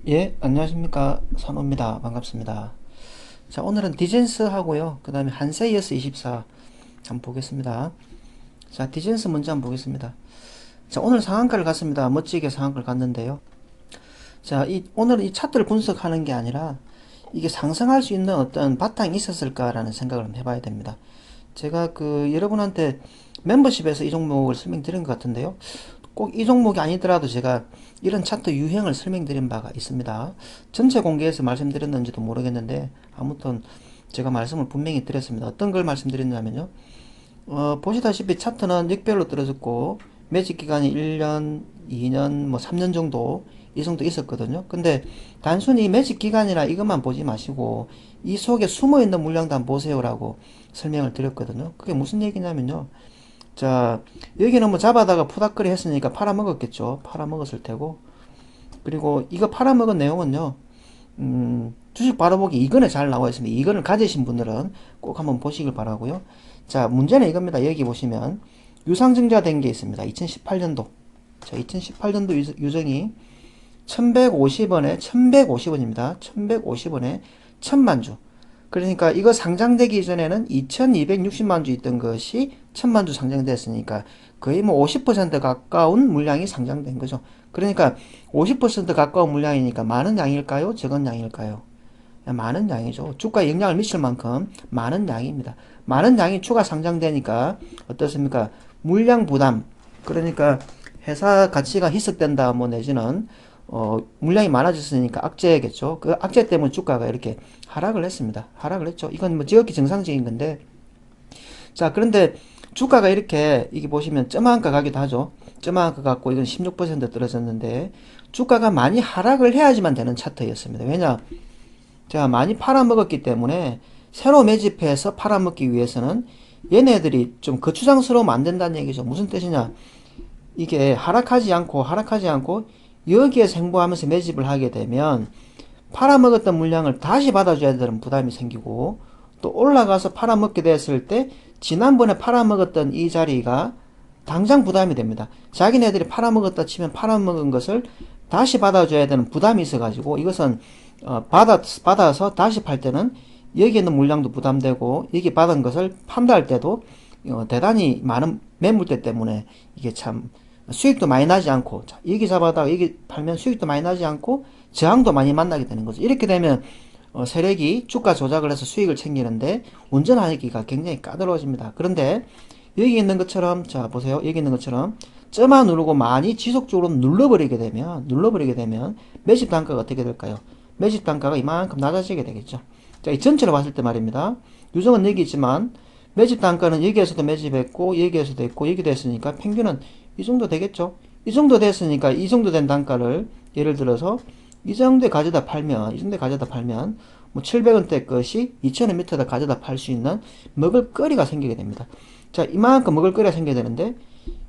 예, 안녕하십니까. 선호입니다. 반갑습니다. 자, 오늘은 디젠스 하고요. 그 다음에 한세이어스 24 한번 보겠습니다. 자, 디젠스 먼저 한번 보겠습니다. 자, 오늘 상한가를 갔습니다. 멋지게 상한가를 갔는데요. 자, 오늘은 이 차트를 분석하는 게 아니라 이게 상승할 수 있는 어떤 바탕이 있었을까라는 생각을 한번 해봐야 됩니다. 제가 여러분한테 멤버십에서 이 종목을 설명드린 것 같은데요. 꼭 이 종목이 아니더라도 제가 이런 차트 유형을 설명드린 바가 있습니다. 전체 공개해서 말씀드렸는지도 모르겠는데 아무튼 제가 말씀을 분명히 드렸습니다. 어떤 걸 말씀드렸냐면요. 보시다시피 차트는 역별로 떨어졌고 매직 기간이 1년, 2년, 뭐 3년 정도 이 정도 있었거든요. 근데 단순히 매직 기간이나 이것만 보지 마시고 이 속에 숨어 있는 물량도 한번 보세요라고 설명을 드렸거든요. 그게 무슨 얘기냐면요. 자, 여기는 뭐 잡아다가 푸닥거리 했으니까 팔아먹었겠죠. 팔아먹었을 테고. 그리고 이거 팔아먹은 내용은요. 주식 바로보기 2권에 잘 나와 있습니다. 2권을 가지신 분들은 꼭 한번 보시길 바라고요. 자, 문제는 이겁니다. 여기 보시면 유상증자 된 게 있습니다. 2018년도. 자, 2018년도 유정이 1150원에 1150원입니다. 1150원에 1000만 주. 그러니까 이거 상장되기 이전에는 2260만 주 있던 것이 1000만 주 상장됐으니까 거의 뭐 50% 가까운 물량이 상장된 거죠. 그러니까 50% 가까운 물량이니까 많은 양일까요? 적은 양일까요? 많은 양이죠. 주가에 영향을 미칠 만큼 많은 양입니다. 많은 양이 추가 상장되니까 어떻습니까? 물량 부담. 그러니까 회사 가치가 희석된다 뭐 내지는 물량이 많아졌으니까 악재겠죠. 그 악재 때문에 주가가 이렇게 하락을 했습니다. 하락을 했죠. 이건 뭐 지극히 정상적인 건데. 자, 그런데 주가가 이렇게, 이게 보시면 점한가 가기도 하죠. 점한가 갖고 이건 16% 떨어졌는데, 주가가 많이 하락을 해야지만 되는 차트였습니다. 왜냐? 제가 많이 팔아먹었기 때문에, 새로 매집해서 팔아먹기 위해서는 얘네들이 좀 거추장스러우면 안 된다는 얘기죠. 무슨 뜻이냐? 이게 하락하지 않고 여기에서 행보하면서 매집을 하게 되면 팔아먹었던 물량을 다시 받아줘야 되는 부담이 생기고 또 올라가서 팔아먹게 됐을 때 지난번에 팔아먹었던 이 자리가 당장 부담이 됩니다. 자기네들이 팔아먹었다 치면 팔아먹은 것을 다시 받아줘야 되는 부담이 있어가지고 이것은 받아서 다시 팔 때는 여기 있는 물량도 부담되고 여기 받은 것을 판다할 때도 대단히 많은 매물대 때문에 이게 참 수익도 많이 나지 않고 여기 잡아다가 여기 팔면 수익도 많이 나지 않고 저항도 많이 만나게 되는 거죠. 이렇게 되면 세력이 주가 조작을 해서 수익을 챙기는데 운전하기가 굉장히 까다로워집니다. 그런데 여기 있는 것처럼 자 보세요. 여기 있는 것처럼 쩌마 누르고 많이 지속적으로 눌러버리게 되면 매집 단가가 어떻게 될까요? 매집 단가가 이만큼 낮아지게 되겠죠. 자, 이 전체를 봤을 때 말입니다. 유정은 여기 있지만 매집 단가는 여기에서도 매집했고 여기에서도 했고 여기도 했으니까 평균은 이 정도 되겠죠. 이 정도 됐으니까 이 정도 된 단가를 예를 들어서 이 정도에 가져다 팔면 뭐 700원대 것이 2000원 밑에다 가져다 팔 수 있는 먹을거리가 생기게 됩니다. 자, 이만큼 먹을거리가 생겨야 되는데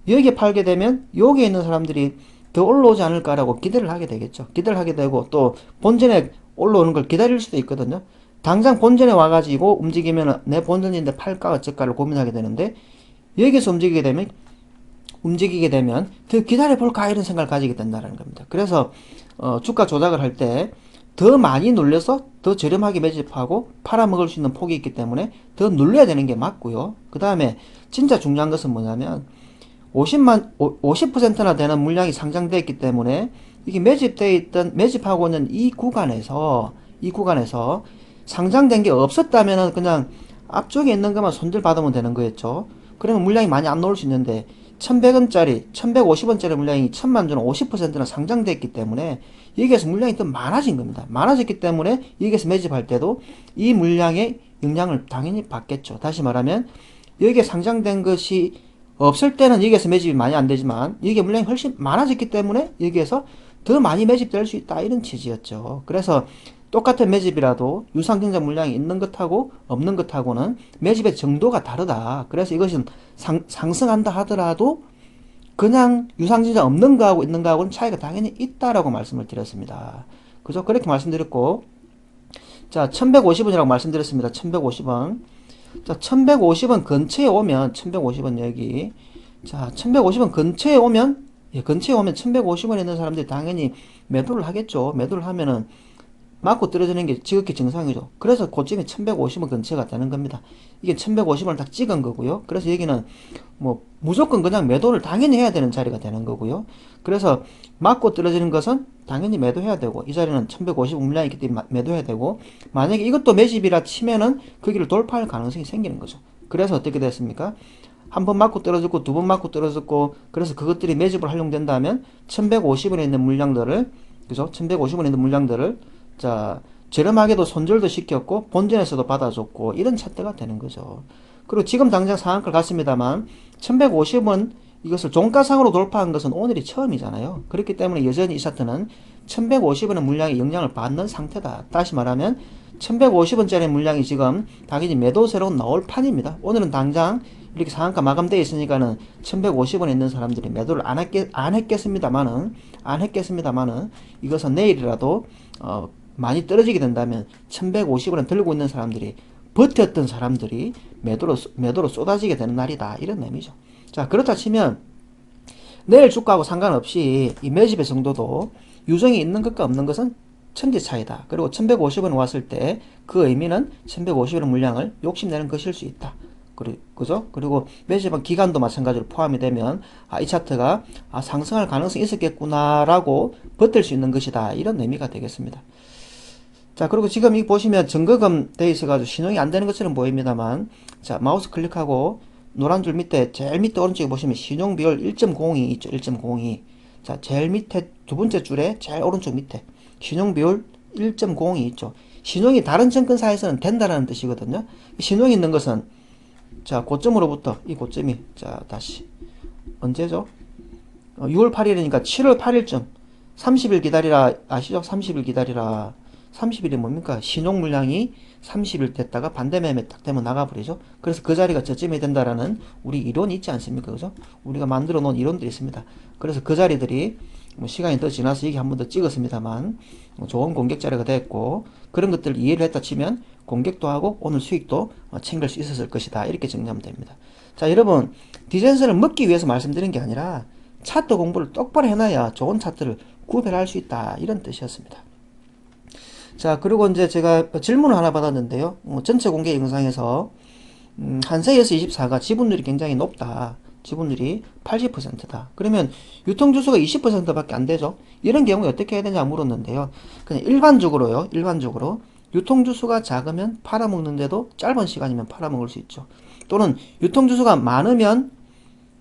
여기에 팔게 되면 여기에 있는 사람들이 더 올라오지 않을까라고 기대를 하게 되겠죠. 기대를 하게 되고 또 본전에 올라오는 걸 기다릴 수도 있거든요. 당장 본전에 와가지고 움직이면 내 본전인데 팔까 어쩔까를 고민하게 되는데 여기서 움직이게 되면 더 기다려볼까 이런 생각을 가지게 된다는 겁니다. 그래서 주가 조작을 할 때 더 많이 눌려서 더 저렴하게 매집하고 팔아먹을 수 있는 폭이 있기 때문에 더 눌려야 되는 게 맞고요. 그 다음에 진짜 중요한 것은 뭐냐면 50%나 되는 물량이 상장되어 있기 때문에 이게 매집하고 있는 이 구간에서 상장된 게 없었다면 그냥 앞쪽에 있는 것만 손절 받으면 되는 거였죠. 그러면 물량이 많이 안 나올 수 있는데 1100원짜리, 1150원짜리 물량이 1000만 주는 50%나 상장됐기 때문에 여기에서 물량이 더 많아진 겁니다. 많아졌기 때문에 여기에서 매집할 때도 이 물량의 영향을 당연히 받겠죠. 다시 말하면 여기에 상장된 것이 없을 때는 여기에서 매집이 많이 안 되지만 여기에 물량이 훨씬 많아졌기 때문에 여기에서 더 많이 매집될 수 있다 이런 취지였죠. 그래서 똑같은 매집이라도 유상증자 물량이 있는 것하고 없는 것하고는 매집의 정도가 다르다. 그래서 이것은 상승한다 하더라도 그냥 유상증자 없는 거하고 있는 거하고는 차이가 당연히 있다라고 말씀을 드렸습니다. 그죠? 그렇게 말씀드렸고, 자, 1150원이라고 말씀드렸습니다. 1150원. 자, 1150원 근처에 오면, 1150원 여기. 자, 1150원 근처에 오면 예, 근처에 오면 1150원에 있는 사람들이 당연히 매도를 하겠죠. 매도를 하면은 맞고 떨어지는 게 지극히 정상이죠. 그래서 고점이 1150원 근처가 되는 겁니다. 이게 1150원을 딱 찍은 거고요. 그래서 여기는 뭐 무조건 그냥 매도를 당연히 해야 되는 자리가 되는 거고요. 그래서 맞고 떨어지는 것은 당연히 매도해야 되고, 이 자리는 1150 물량이 있기 때문에 매도해야 되고, 만약에 이것도 매집이라 치면은 거기를 돌파할 가능성이 생기는 거죠. 그래서 어떻게 됐습니까? 한 번 맞고 떨어졌고 두 번 맞고 떨어졌고, 그래서 그것들이 매집으로 활용된다면 1150원에 있는 물량들을, 그죠? 1150원에 있는 물량들을 자 저렴하게도 손절도 시켰고 본전에서도 받아줬고, 이런 차트가 되는 거죠. 그리고 지금 당장 상한가를 갔습니다만 1150원 이것을 종가상으로 돌파한 것은 오늘이 처음이잖아요. 그렇기 때문에 여전히 이 차트는 1150원의 물량이 영향을 받는 상태다. 다시 말하면 1150원짜리 물량이 지금 당연히 매도세로 나올 판입니다. 오늘은 당장 이렇게 상한가 마감되어 있으니까는 1150원에 있는 사람들이 매도를 안 했겠습니다만은 이것은 내일이라도 많이 떨어지게 된다면 1150원에 들고 있는 사람들이, 버텼던 사람들이 매도로 쏟아지게 되는 날이다, 이런 의미죠. 자, 그렇다 치면 내일 주가하고 상관없이 이 매집의 정도도 유정이 있는 것과 없는 것은 천지 차이다. 그리고 1150원 왔을 때 그 의미는 1150원 물량을 욕심내는 것일 수 있다. 그죠? 그리고 매집한 기간도 마찬가지로 포함이 되면 이 차트가 상승할 가능성이 있었겠구나라고 버틸 수 있는 것이다, 이런 의미가 되겠습니다. 자, 그리고 지금 이 보시면 증거금 돼 있어가지고 신용이 안 되는 것처럼 보입니다만, 자, 마우스 클릭하고 노란 줄 밑에 제일 밑에 오른쪽에 보시면 신용 비율 1.02 있죠. 1.02. 자, 제일 밑에 두 번째 줄에 제일 오른쪽 밑에 신용 비율 1.02 있죠. 신용이 다른 증권사에서는 된다라는 뜻이거든요. 신용이 있는 것은, 자, 고점으로부터 이 고점이, 자, 다시 언제죠? 6월 8일이니까 7월 8일쯤 30일 기다리라, 아시죠? 30일 기다리라. 30일이 뭡니까? 신용 물량이 30일 됐다가 반대 매매 딱 되면 나가버리죠. 그래서 그 자리가 저점이 된다라는 우리 이론이 있지 않습니까? 그죠? 우리가 만들어 놓은 이론들이 있습니다. 그래서 그 자리들이 뭐 시간이 더 지나서 이게 한 번 더 찍었습니다만 좋은 공격 자리가 됐고, 그런 것들을 이해를 했다 치면 공격도 하고 오늘 수익도 챙길 수 있었을 것이다, 이렇게 정리하면 됩니다. 자, 여러분, 디젠스를 먹기 위해서 말씀드린 게 아니라 차트 공부를 똑바로 해놔야 좋은 차트를 구별할 수 있다, 이런 뜻이었습니다. 자, 그리고 이제 제가 질문을 하나 받았는데요. 전체 공개 영상에서 한세에서 24가 지분율이 굉장히 높다. 지분율이 80%다. 그러면 유통주수가 20%밖에 안 되죠. 이런 경우에 어떻게 해야 되냐 물었는데요. 그냥 일반적으로요. 일반적으로 유통주수가 작으면 팔아먹는데도 짧은 시간이면 팔아먹을 수 있죠. 또는 유통주수가 많으면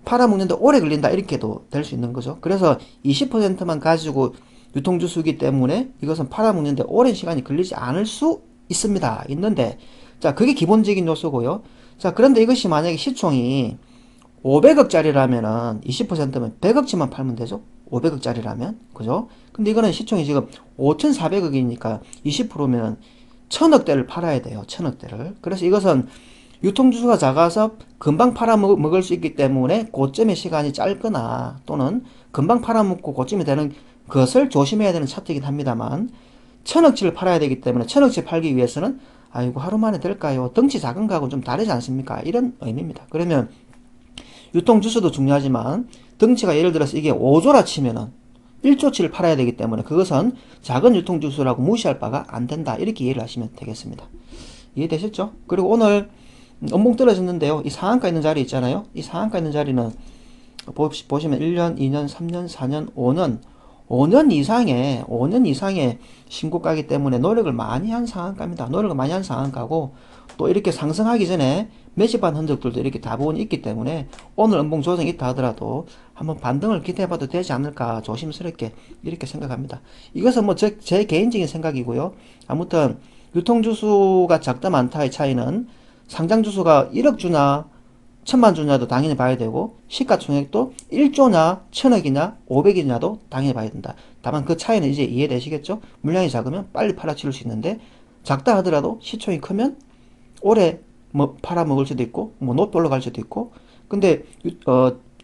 팔아먹는데 오래 걸린다, 이렇게도 될 수 있는 거죠. 그래서 20%만 가지고 유통주수이기 때문에 이것은 팔아먹는데 오랜 시간이 걸리지 않을 수 있습니다. 있는데, 자, 그게 기본적인 요소고요. 자, 그런데 이것이 만약에 시총이 500억짜리라면은 20%면 100억치만 팔면 되죠. 500억짜리라면. 그죠? 근데 이거는 시총이 지금 5,400억이니까 20%면 1,000억대를 팔아야 돼요. 1,000억대를. 그래서 이것은 유통주수가 작아서 금방 팔아먹을 수 있기 때문에 고점의 시간이 짧거나 또는 금방 팔아먹고 고점이 되는 것을 조심해야 되는 차트이긴 합니다만, 1,000억치를 팔아야 되기 때문에 1,000억치 팔기 위해서는 아이고 하루 만에 될까요? 덩치 작은 거하고는 좀 다르지 않습니까? 이런 의미입니다. 그러면 유통주수도 중요하지만 덩치가 예를 들어서 이게 5조라 치면은 1조치를 팔아야 되기 때문에 그것은 작은 유통주수라고 무시할 바가 안 된다, 이렇게 이해를 하시면 되겠습니다. 이해되셨죠? 그리고 오늘 엄봉 떨어졌는데요. 이 상한가 있는 자리 있잖아요. 이 상한가 있는 자리는 보시면 1년, 2년, 3년, 4년, 5년 이상의 신고가이기 때문에 노력을 많이 한 상한가입니다. 노력을 많이 한 상한가고, 또 이렇게 상승하기 전에 매집한 흔적들도 이렇게 다분히 있기 때문에 오늘 음봉 조정이 있다 하더라도 한번 반등을 기대해봐도 되지 않을까 조심스럽게 이렇게 생각합니다. 이것은 뭐 제 개인적인 생각이고요. 아무튼 유통주수가 작다 많다의 차이는 상장주수가 1억 주나 1,000만 주냐도 당연히 봐야 되고, 시가총액도 1조냐 1,000억이냐 500이냐도 당연히 봐야 된다. 다만 그 차이는 이제 이해되시겠죠? 물량이 작으면 빨리 팔아치울 수 있는데, 작다 하더라도 시총이 크면 오래 뭐 팔아먹을 수도 있고 뭐 높이 올라갈 수도 있고, 근데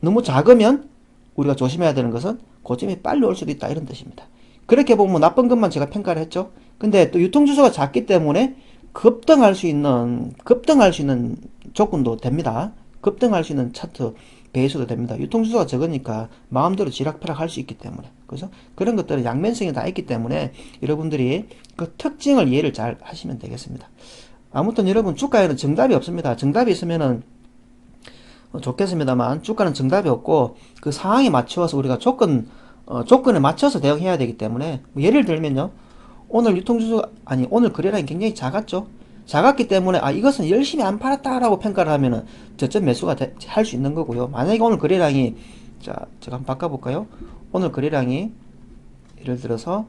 너무 작으면 우리가 조심해야 되는 것은 고점이 빨리 올 수도 있다, 이런 뜻입니다. 그렇게 보면 나쁜 것만 제가 평가를 했죠. 근데 또 유통주수가 작기 때문에 급등할 수 있는 조건도 됩니다. 급등할 수 있는 차트 배수도 됩니다. 유통수수가 적으니까 마음대로 지락펴락 할 수 있기 때문에. 그래서 그런 것들은 양면성이 다 있기 때문에 여러분들이 그 특징을 이해를 잘 하시면 되겠습니다. 아무튼 여러분 주가에는 정답이 없습니다. 정답이 있으면은 좋겠습니다만 주가는 정답이 없고 그 상황에 맞춰서 우리가 조건에 맞춰서 대응해야 되기 때문에 뭐 예를 들면요. 오늘 유통주수 아니 오늘 거래량이 굉장히 작았죠. 작았기 때문에 아 이것은 열심히 안 팔았다라고 평가를 하면은 저점 매수가 할 수 있는 거고요. 만약에 오늘 거래량이 자 제가 한번 바꿔볼까요? 오늘 거래량이 예를 들어서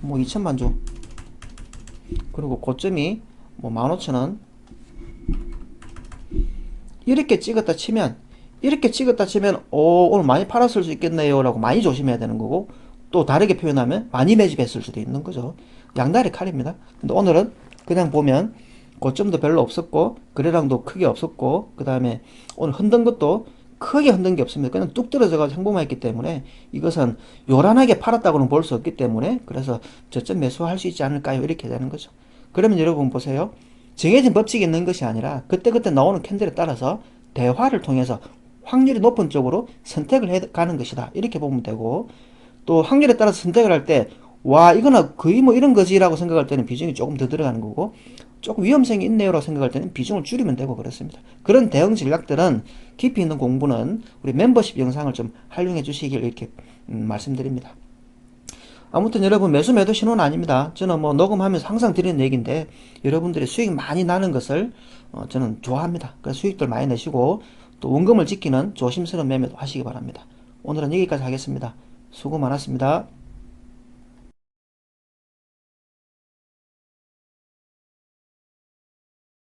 뭐 2천만 주 그리고 고점이 뭐 15,000원 이렇게 찍었다 치면 오늘 많이 팔았을 수 있겠네요 라고 많이 조심해야 되는 거고 또 다르게 표현하면 많이 매집했을 수도 있는 거죠. 양날의 칼입니다. 근데 오늘은 그냥 보면 고점도 별로 없었고 거래량도 크게 없었고 그 다음에 오늘 흔든 것도 크게 흔든 게 없습니다. 그냥 뚝 떨어져가 평범했기 때문에 이것은 요란하게 팔았다고는 볼 수 없기 때문에 그래서 저점 매수할 수 있지 않을까요? 이렇게 되는 거죠. 그러면 여러분 보세요. 정해진 법칙이 있는 것이 아니라 그때그때 나오는 캔들에 따라서 대화를 통해서 확률이 높은 쪽으로 선택을 해 가는 것이다. 이렇게 보면 되고 또 확률에 따라서 선택을 할 때 와 이거는 거의 뭐 이런 거지라고 생각할 때는 비중이 조금 더 들어가는 거고 조금 위험성이 있네요라고 생각할 때는 비중을 줄이면 되고 그렇습니다. 그런 대응 전략들은 깊이 있는 공부는 우리 멤버십 영상을 좀 활용해 주시길 이렇게 말씀드립니다. 아무튼 여러분 매수 매도 신호는 아닙니다. 저는 뭐 녹음하면서 항상 드리는 얘기인데 여러분들이 수익 많이 나는 것을 저는 좋아합니다. 그래서 수익들 많이 내시고 또 원금을 지키는 조심스러운 매매도 하시기 바랍니다. 오늘은 여기까지 하겠습니다. 수고 많았습니다.